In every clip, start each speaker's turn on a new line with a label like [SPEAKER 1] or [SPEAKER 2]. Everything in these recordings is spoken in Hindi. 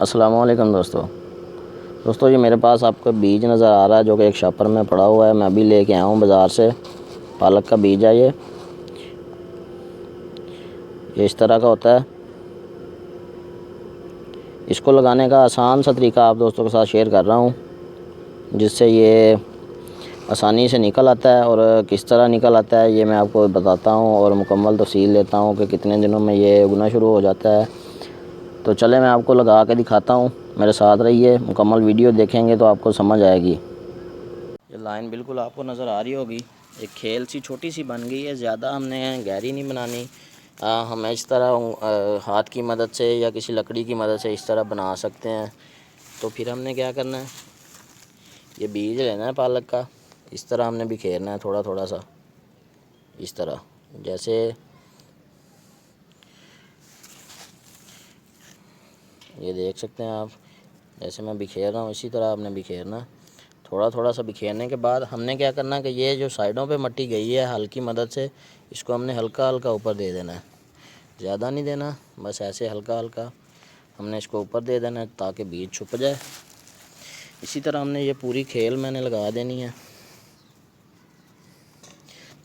[SPEAKER 1] अस्सलाम वालेकुम दोस्तों ये मेरे पास आपको बीज नज़र आ रहा है जो कि एक शॉपर में पड़ा हुआ है। मैं अभी लेके आया हूँ बाज़ार से। पालक का बीज है ये इस तरह का होता है। इसको लगाने का आसान सा तरीका आप दोस्तों के साथ शेयर कर रहा हूँ, जिससे ये आसानी से निकल आता है। और किस तरह निकल आता है ये मैं आपको बताता हूँ और मुकम्मल तफसील लेता हूँ कि कितने दिनों में ये उगना शुरू हो जाता है। तो चले मैं आपको लगा के दिखाता हूँ, मेरे साथ रहिए, मुकम्मल वीडियो देखेंगे तो आपको समझ आएगी। ये लाइन बिल्कुल आपको नज़र आ रही होगी, एक खेल सी छोटी सी बन गई है, ज़्यादा हमने गहरी नहीं बनानी। हम इस तरह हाथ की मदद से या किसी लकड़ी की मदद से इस तरह बना सकते हैं। तो फिर हमने क्या करना है, ये बीज लेना है पालक का, इस तरह हमने बिखेरना है थोड़ा थोड़ा सा, इस तरह। जैसे ये देख सकते हैं आप, जैसे मैं बिखेर रहा हूँ इसी तरह आपने बिखेरना। थोड़ा थोड़ा सा बिखेरने के बाद हमने क्या करना है कि ये जो साइडों पे मट्टी गई है हल की मदद से, इसको हमने हल्का हल्का ऊपर दे देना है। ज़्यादा नहीं देना, बस ऐसे हल्का हल्का हमने इसको ऊपर दे देना है ताकि बीज छुप जाए। इसी तरह हमने ये पूरी खेल मैंने लगा देनी है।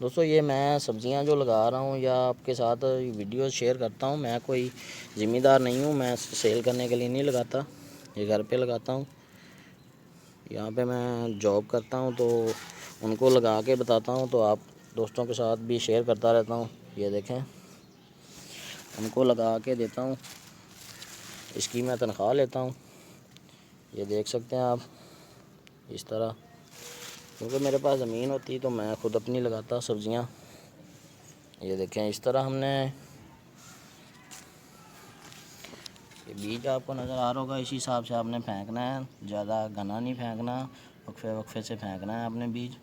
[SPEAKER 1] दोस्तों ये मैं सब्ज़ियां जो लगा रहा हूँ या आपके साथ वीडियो शेयर करता हूँ, मैं कोई ज़िम्मेदार नहीं हूँ, मैं सेल करने के लिए नहीं लगाता, ये घर पे लगाता हूँ। यहाँ पे मैं जॉब करता हूँ तो उनको लगा के बताता हूँ, तो आप दोस्तों के साथ भी शेयर करता रहता हूँ। ये देखें, उनको लगा के देता हूँ, इसकी मैं तनख्वाह लेता हूँ। ये देख सकते हैं आप इस तरह, क्योंकि मेरे पास ज़मीन होती तो मैं ख़ुद अपनी लगाता सब्ज़ियाँ। ये देखें इस तरह हमने ये बीज आपको नज़र आ रहा होगा, इसी हिसाब से आपने फेंकना है, ज़्यादा घना नहीं फेंकना, वक्फे वक्फे से फेंकना है आपने बीज।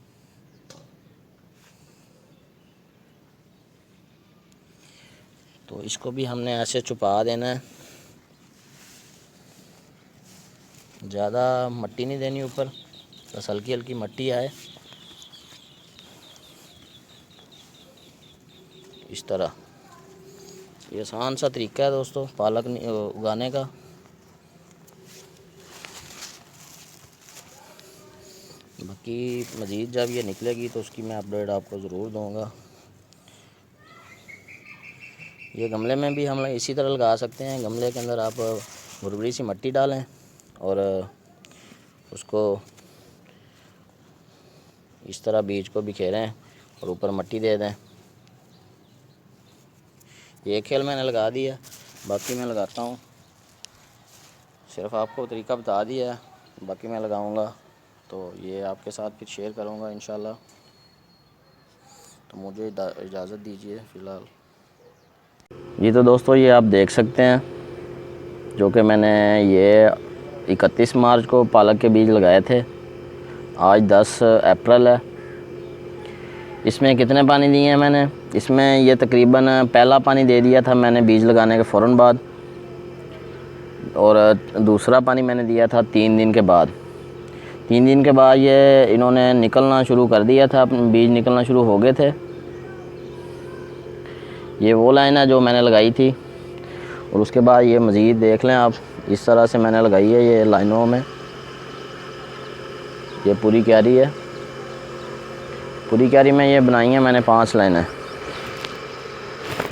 [SPEAKER 1] तो इसको भी हमने ऐसे छुपा देना है, ज़्यादा मट्टी नहीं देनी ऊपर, बस हल्की हल्की मट्टी आए इस तरह। ये आसान सा तरीका है दोस्तों पालक उगाने का। बाकी मज़ीद जब ये निकलेगी तो उसकी मैं अपडेट आपको ज़रूर दूँगा। ये गमले में भी हम इसी तरह लगा सकते हैं। गमले के अंदर आप भुरभुरी सी मिट्टी डालें और उसको इस तरह बीज को बिखेरें और ऊपर मिट्टी दे दें। ये खेल मैंने लगा दिया, बाकी मैं लगाता हूँ, सिर्फ आपको तरीका बता दिया है, बाकी मैं लगाऊंगा तो ये आपके साथ फिर शेयर करूंगा इंशाल्लाह। तो मुझे इजाज़त दीजिए फ़िलहाल। जी तो दोस्तों ये आप देख सकते हैं जो कि मैंने ये 31 मार्च को पालक के बीज लगाए थे, आज 10 अप्रैल है। इसमें कितने पानी दिए हैं मैंने, इसमें ये तकरीबन पहला पानी दे दिया था मैंने बीज लगाने के फ़ौरन बाद, और दूसरा पानी मैंने दिया था 3 दिन के बाद। 3 दिन के बाद ये इन्होंने निकलना शुरू कर दिया था, बीज निकलना शुरू हो गए थे। ये वो लाइन है जो मैंने लगाई थी, और उसके बाद ये मज़ीद देख लें आप, इस तरह से मैंने लगाई है ये लाइनों में। ये पूरी क्यारी है, पूरी क्यारी में ये बनाई है मैंने 5 लाइनें,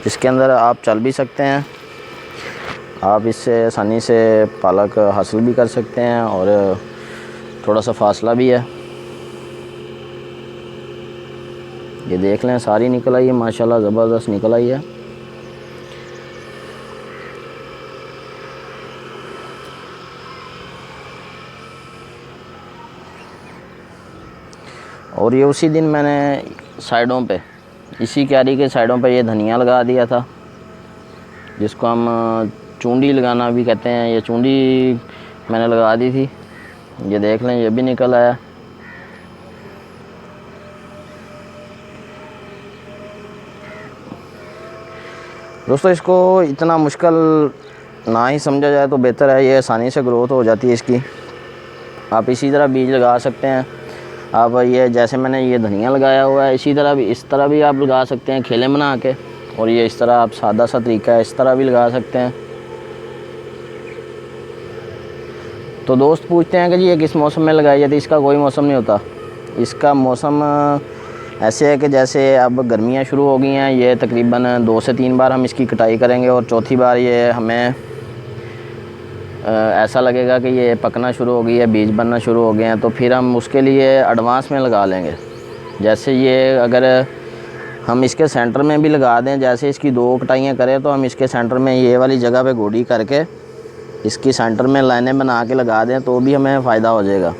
[SPEAKER 1] जिसके अंदर आप चल भी सकते हैं, आप इससे आसानी से पालक हासिल भी कर सकते हैं, और थोड़ा सा फासला भी है। ये देख लें सारी निकल आई है माशाल्लाह, ज़बरदस्त निकल आई है। और ये उसी दिन मैंने साइडों पे, इसी क्यारी के साइडों पे ये धनिया लगा दिया था, जिसको हम चूंडी लगाना भी कहते हैं। ये चूंडी मैंने लगा दी थी, ये देख लें ये भी निकल आया। दोस्तों इसको इतना मुश्किल ना ही समझा जाए तो बेहतर है, ये आसानी से ग्रोथ हो जाती है इसकी। आप इसी तरह बीज लगा सकते हैं। आप ये जैसे मैंने ये धनिया लगाया हुआ है, इसी तरह भी इस तरह भी आप लगा सकते हैं खेले बना के, और ये इस तरह आप सादा सा तरीका है, इस तरह भी लगा सकते हैं। तो दोस्त पूछते हैं कि जी ये किस मौसम में लगाई जाती है। इसका कोई मौसम नहीं होता। इसका मौसम ऐसे है कि जैसे अब गर्मियाँ शुरू हो गई हैं, ये तकरीबन 2 से 3 बार हम इसकी कटाई करेंगे और चौथी बार ये हमें ऐसा लगेगा कि ये पकना शुरू हो गई है, बीज बनना शुरू हो गए हैं, तो फिर हम उसके लिए एडवांस में लगा लेंगे। जैसे ये अगर हम इसके सेंटर में भी लगा दें, जैसे इसकी 2 कटाइयाँ करें, तो हम इसके सेंटर में ये वाली जगह पे गोडी करके इसकी सेंटर में लाइनें बना के लगा दें तो भी हमें फ़ायदा हो जाएगा।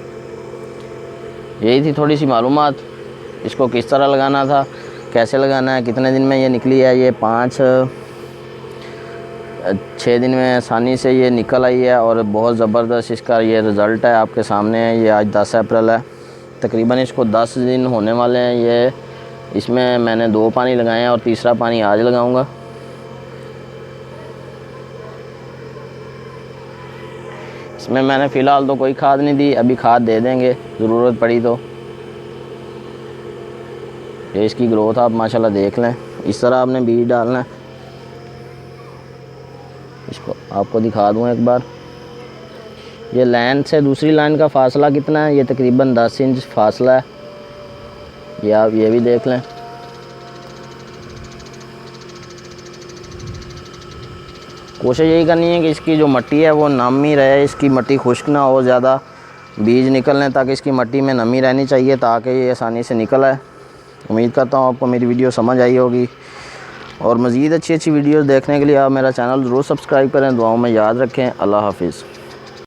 [SPEAKER 1] यही थी थोड़ी सी मालूमात। इसको किस तरह लगाना था, कैसे लगाना है, कितने दिन में ये निकली है। ये 5-6 दिन में आसानी से ये निकल आई है और बहुत ज़बरदस्त इसका ये रिज़ल्ट है आपके सामने है। ये आज 10 अप्रैल है, तकरीबन इसको 10 दिन होने वाले हैं। ये इसमें मैंने 2 पानी लगाए हैं और तीसरा पानी आज लगाऊंगा। इसमें मैंने फ़िलहाल तो कोई खाद नहीं दी, अभी खाद दे देंगे ज़रूरत पड़ी तो। ये इसकी ग्रोथ आप माशाल्लाह देख लें। इस तरह आपने बीज डालना है। इसको आपको दिखा दूँ एक बार। ये लाइन से दूसरी लाइन का फासला कितना है, ये तकरीबन 10 इंच फासला है। ये आप ये भी देख लें। कोशिश यही करनी है कि इसकी जो मिट्टी है वो नमी रहे, इसकी मिट्टी खुश्क ना हो ज़्यादा, बीज निकलने तक इसकी मिट्टी में नमी रहनी चाहिए ताकि ये आसानी से निकल आए। उम्मीद करता हूँ आपको मेरी वीडियो समझ आई होगी और मज़ीद अच्छी वीडियोज़ देखने के लिए आप मेरा चैनल ज़रूर सब्सक्राइब करें। दुआओं में याद रखें। अल्लाह हाफिज़।